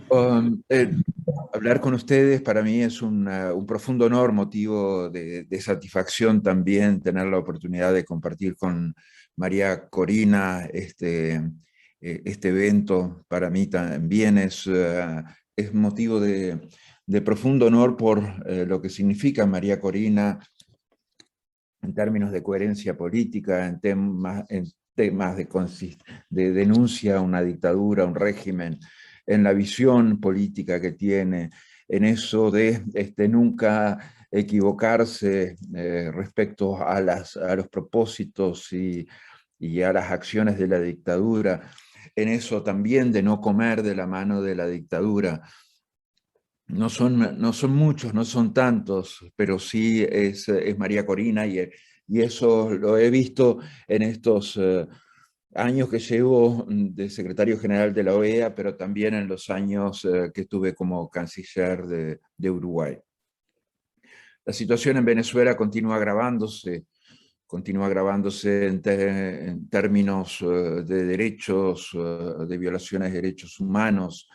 Um, eh, Hablar con ustedes para mí es un profundo honor, motivo de satisfacción también tener la oportunidad de compartir con María Corina este evento. Para mí también es motivo de profundo honor por lo que significa María Corina en términos de coherencia política, en temas de denuncia a una dictadura, un régimen, en la visión política que tiene, en eso de nunca equivocarse respecto a los propósitos y a las acciones de la dictadura, en eso también de no comer de la mano de la dictadura. No son muchos, no son tantos, pero sí es María Corina y eso lo he visto en estos años que llevo de secretario general de la OEA, pero también en los años que estuve como canciller de Uruguay. La situación en Venezuela continúa agravándose en términos de derechos, de violaciones de derechos humanos,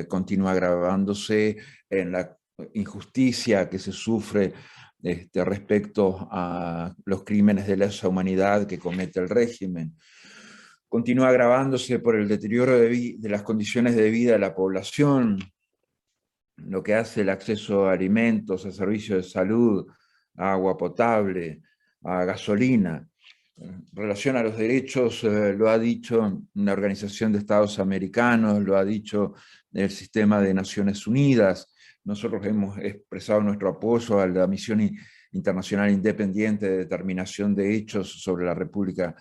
continúa agravándose en la injusticia que se sufre respecto a los crímenes de lesa humanidad que comete el régimen. Continúa agravándose por el deterioro de las condiciones de vida de la población, lo que hace el acceso a alimentos, a servicios de salud, a agua potable, a gasolina. En relación a los derechos, lo ha dicho una Organización de Estados Americanos, lo ha dicho el Sistema de Naciones Unidas. Nosotros hemos expresado nuestro apoyo a la Misión Internacional Independiente de Determinación de Hechos sobre la República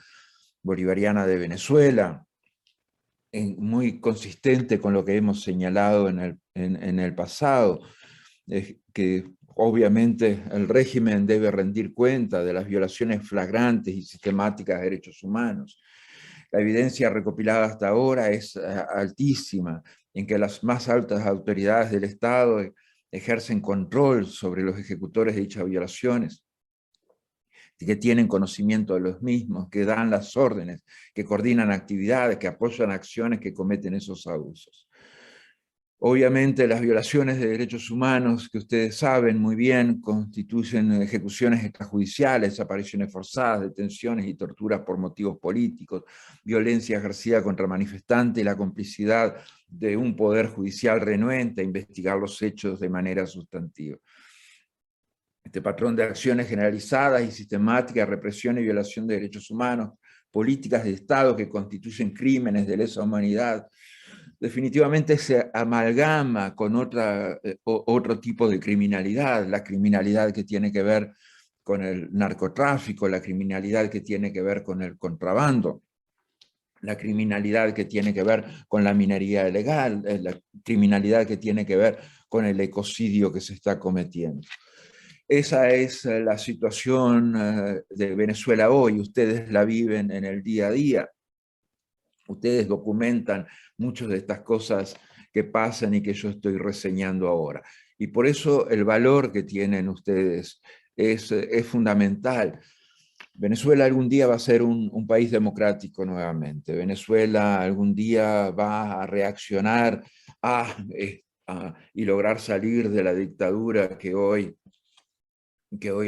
Bolivariana de Venezuela, muy consistente con lo que hemos señalado en el pasado, que obviamente el régimen debe rendir cuenta de las violaciones flagrantes y sistemáticas de derechos humanos. La evidencia recopilada hasta ahora es altísima, en que las más altas autoridades del Estado ejercen control sobre los ejecutores de dichas violaciones, que tienen conocimiento de los mismos, que dan las órdenes, que coordinan actividades, que apoyan acciones que cometen esos abusos. Obviamente las violaciones de derechos humanos, que ustedes saben muy bien, constituyen ejecuciones extrajudiciales, desapariciones forzadas, detenciones y torturas por motivos políticos, violencia ejercida contra manifestantes y la complicidad de un poder judicial renuente a investigar los hechos de manera sustantiva. Este patrón de acciones generalizadas y sistemáticas, represión y violación de derechos humanos, políticas de Estado que constituyen crímenes de lesa humanidad, definitivamente se amalgama con otro tipo de criminalidad, la criminalidad que tiene que ver con el narcotráfico, la criminalidad que tiene que ver con el contrabando, la criminalidad que tiene que ver con la minería ilegal, la criminalidad que tiene que ver con el ecocidio que se está cometiendo. Esa es la situación de Venezuela hoy. Ustedes la viven en el día a día. Ustedes documentan muchas de estas cosas que pasan y que yo estoy reseñando ahora. Y por eso el valor que tienen ustedes es fundamental. Venezuela algún día va a ser un país democrático nuevamente. Venezuela algún día va a reaccionar y lograr salir de la dictadura que hoy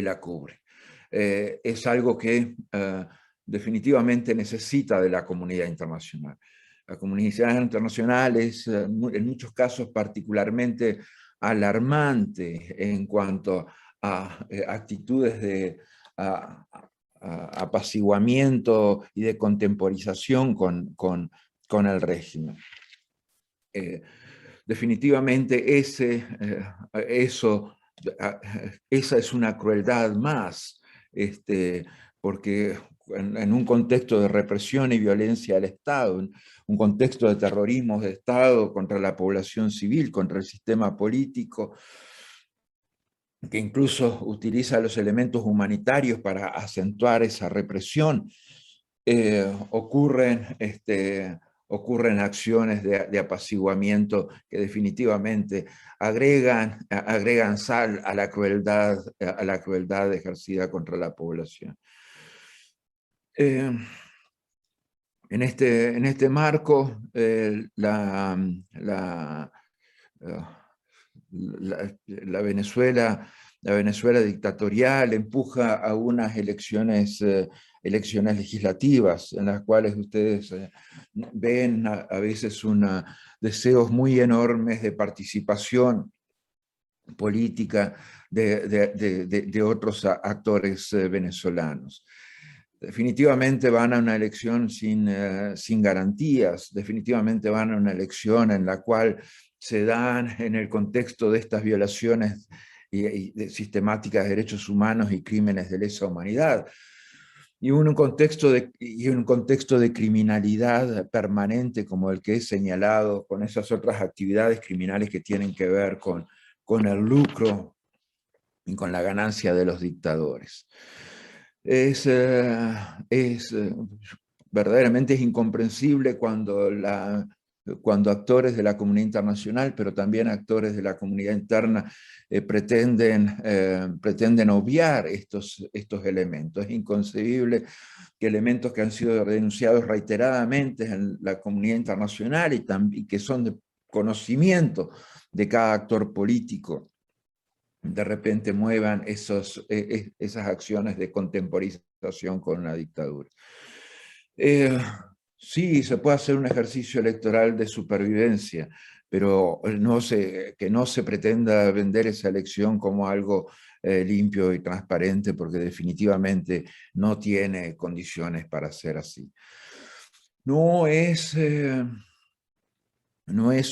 la cubre. Es algo que definitivamente necesita de la comunidad internacional. La comunidad internacional es en muchos casos particularmente alarmante en cuanto a actitudes de apaciguamiento y de contemporización con el régimen. Definitivamente eso esa es una crueldad más, porque en un contexto de represión y violencia del Estado, en un contexto de terrorismo de Estado contra la población civil, contra el sistema político, que incluso utiliza los elementos humanitarios para acentuar esa represión, ocurren acciones de apaciguamiento que definitivamente agregan sal a la crueldad ejercida contra la población. En este marco, la, la Venezuela dictatorial empuja a unas elecciones legislativas en las cuales ustedes ven a veces deseos muy enormes de participación política de otros actores venezolanos. Definitivamente van a una elección sin garantías, definitivamente van a una elección en la cual se dan en el contexto de estas violaciones sistemáticas de derechos humanos y crímenes de lesa humanidad, y un contexto de criminalidad permanente como el que he señalado, con esas otras actividades criminales que tienen que ver con el lucro y con la ganancia de los dictadores. Verdaderamente es incomprensible cuando actores de la comunidad internacional, pero también actores de la comunidad interna, pretenden obviar estos elementos. Es inconcebible que elementos que han sido denunciados reiteradamente en la comunidad internacional y que son de conocimiento de cada actor político, de repente muevan esas acciones de contemporización con la dictadura. Sí, se puede hacer un ejercicio electoral de supervivencia, pero que no se pretenda vender esa elección como algo limpio y transparente, porque definitivamente no tiene condiciones para ser así. No es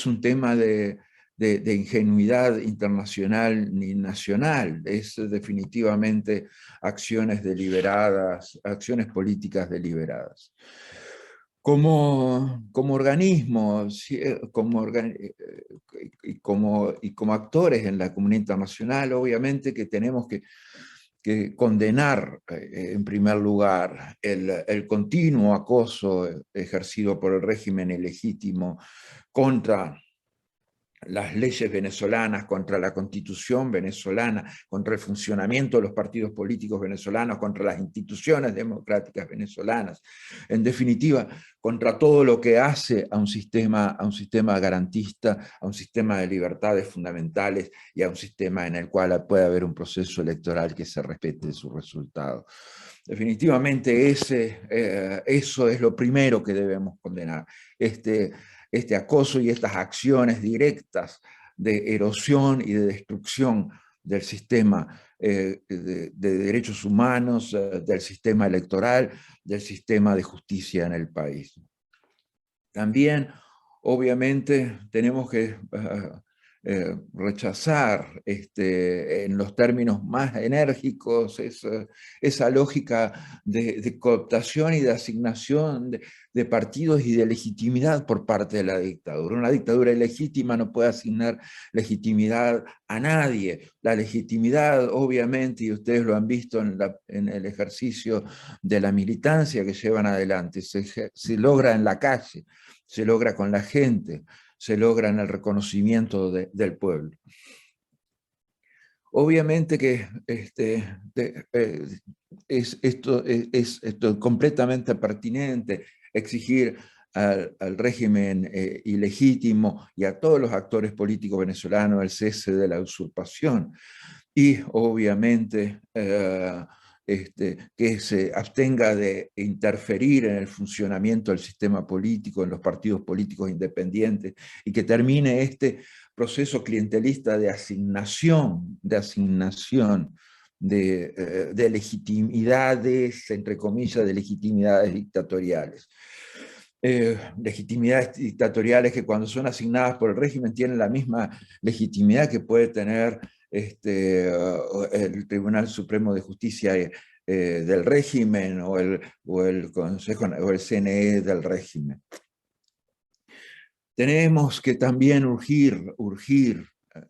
un tema de ingenuidad internacional ni nacional, es definitivamente acciones deliberadas, acciones políticas deliberadas. Como organismo, como actores en la comunidad internacional, obviamente que tenemos que condenar en primer lugar el continuo acoso ejercido por el régimen ilegítimo contra las leyes venezolanas, contra la constitución venezolana, contra el funcionamiento de los partidos políticos venezolanos, contra las instituciones democráticas venezolanas, en definitiva, contra todo lo que hace a un sistema garantista, a un sistema de libertades fundamentales y a un sistema en el cual puede haber un proceso electoral que se respete su resultado. Definitivamente eso es lo primero que debemos condenar, este acoso y estas acciones directas de erosión y de destrucción del sistema de derechos humanos, del sistema electoral, del sistema de justicia en el país. También, obviamente, tenemos que rechazar en los términos más enérgicos esa lógica de cooptación y de asignación de partidos y de legitimidad por parte de la dictadura. Una dictadura ilegítima no puede asignar legitimidad a nadie. La legitimidad, obviamente, y ustedes lo han visto en el ejercicio de la militancia que llevan adelante, se logra en la calle, se logra con la gente, se logra en el reconocimiento del pueblo. Obviamente que esto es completamente pertinente exigir al régimen ilegítimo y a todos los actores políticos venezolanos el cese de la usurpación y obviamente que se abstenga de interferir en el funcionamiento del sistema político, en los partidos políticos independientes, y que termine este proceso clientelista de asignación de legitimidades, entre comillas, de legitimidades dictatoriales. Legitimidades dictatoriales que cuando son asignadas por el régimen tienen la misma legitimidad que puede tener el Tribunal Supremo de Justicia del régimen o el Consejo o el CNE del régimen. Tenemos que también urgir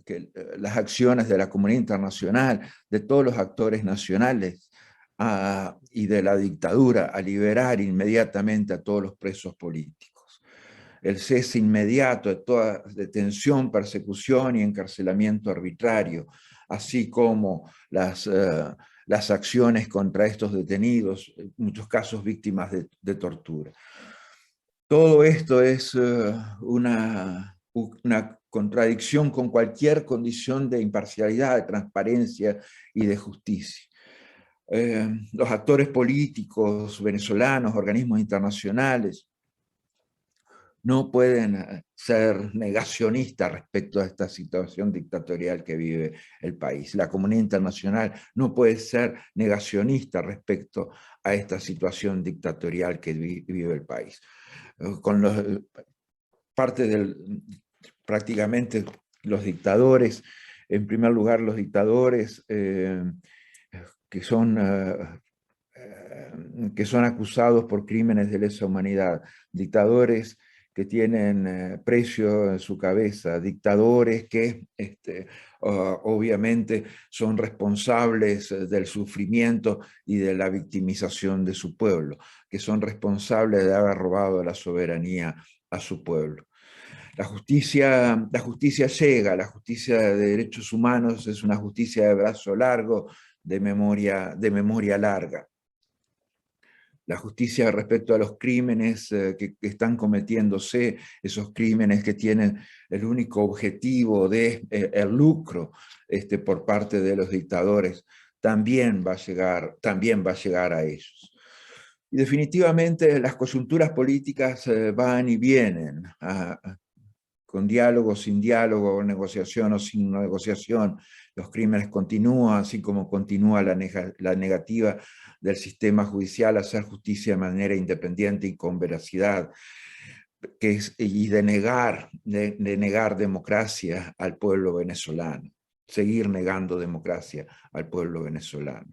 que las acciones de la comunidad internacional, de todos los actores nacionales y de la dictadura, a liberar inmediatamente a todos los presos políticos. El cese inmediato de toda detención, persecución y encarcelamiento arbitrario, así como las acciones contra estos detenidos, en muchos casos víctimas de tortura. Todo esto es una contradicción con cualquier condición de imparcialidad, de transparencia y de justicia. Los actores políticos venezolanos, organismos internacionales, no pueden ser negacionistas respecto a esta situación dictatorial que vive el país. La comunidad internacional no puede ser negacionista respecto a esta situación dictatorial que vive el país. Con parte del, prácticamente los dictadores, en primer lugar los dictadores que son que son acusados por crímenes de lesa humanidad, dictadores que tienen precio en su cabeza, dictadores que obviamente son responsables del sufrimiento y de la victimización de su pueblo, que son responsables de haber robado la soberanía a su pueblo. La justicia llega, la justicia de derechos humanos es una justicia de brazo largo, de memoria larga. La justicia respecto a los crímenes que están cometiéndose, esos crímenes que tienen el único objetivo de el lucro por parte de los dictadores, también va a llegar a ellos. Y definitivamente las coyunturas políticas van y vienen, con diálogo, sin diálogo, negociación o sin negociación. Los crímenes continúan, así como continúa la negativa del sistema judicial a hacer justicia de manera independiente y con veracidad, y de negar democracia al pueblo venezolano, seguir negando democracia al pueblo venezolano.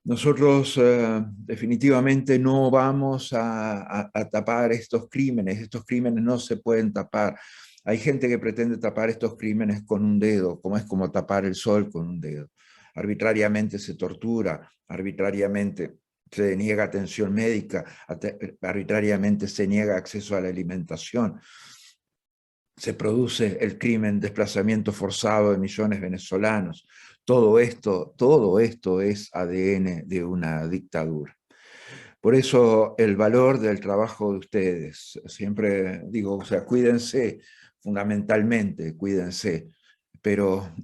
Nosotros definitivamente no vamos a tapar estos crímenes no se pueden tapar. Hay gente que pretende tapar estos crímenes con un dedo, como es como tapar el sol con un dedo. Arbitrariamente se tortura, arbitrariamente se niega atención médica, arbitrariamente se niega acceso a la alimentación. Se produce el crimen, desplazamiento forzado de millones de venezolanos. Todo esto es ADN de una dictadura. Por eso el valor del trabajo de ustedes, siempre digo, o sea, cuídense, fundamentalmente, cuídense, pero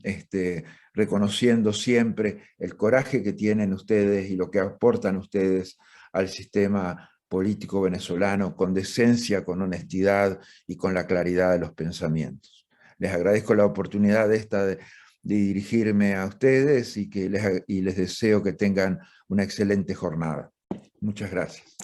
reconociendo siempre el coraje que tienen ustedes y lo que aportan ustedes al sistema político venezolano con decencia, con honestidad y con la claridad de los pensamientos. Les agradezco la oportunidad de dirigirme a ustedes y les deseo que tengan una excelente jornada. Muchas gracias.